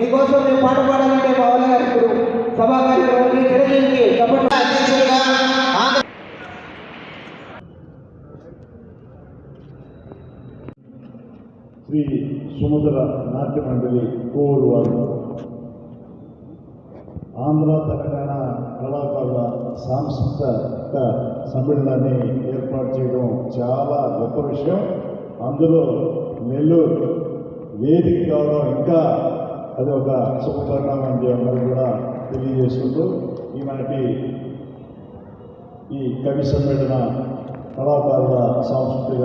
మీకోసం మేము పాట పాడాలంటే మా వల్ల గారు ఇప్పుడు సభా కార్యక్రమం చిరంజీవికి చెప్పండి. అధ్యక్షులుగా శ్రీ సుముద్ర నాట్య మండలి కోవూరు వారు ఆంధ్ర తెలంగాణ కళాకారుల సాంస్కృతిక సమ్మేళనాన్ని ఏర్పాటు చేయడం చాలా గొప్ప విషయం. అందులో నెల్లూరు వేదిక కావడం ఇంకా అది ఒక శుభపరిణామం అని అందరూ కూడా తెలియజేసుకుంటూ ఈనాటి ఈ కవి సమ్మేళన కళాకారుల సాంస్కృతిక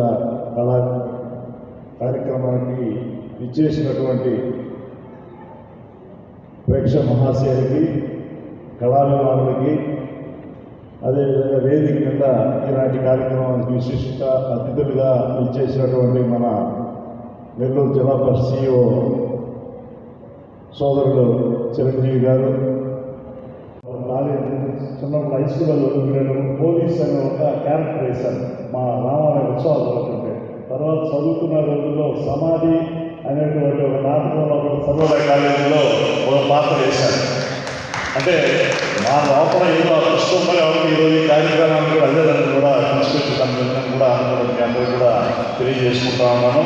కార్యక్రమానికి ఇచ్చేసినటువంటి ప్రేక్షక మహాశయులకి, కళాభిమానులకి, అదేవిధంగా వేదిక కింద ఇలాంటి కార్యక్రమానికి విశిష్ట అతిథులుగా ఇచ్చేసినటువంటి మన నెల్లూరు జిల్లా పరిషత్ CEO సోదరుడు చిరంజీవి గారు, చిన్నప్పుడు హై స్కూల్లో నేను పోలీస్ అనే ఒక క్యారెక్టర్ వేశాను మా రామాలయ ఉత్సవాలు జరుగుతుంటే. తర్వాత చదువుకున్న రోజుల్లో సమాధి అనేటువంటి ఒక నాటకంలో ఒక సర్వోదయ కాలేజీలో ఒక పాత్ర వేశాను. అంటే మా లోపల ఏదో అదృష్టంగా ఎవరికి ఈరోజు ఈ కార్యక్రమాన్ని కూడా అదేదాన్ని కూడా తీసుకొచ్చి తన కూడా అందరూ కూడా తెలియజేసుకుంటా ఉన్నాను.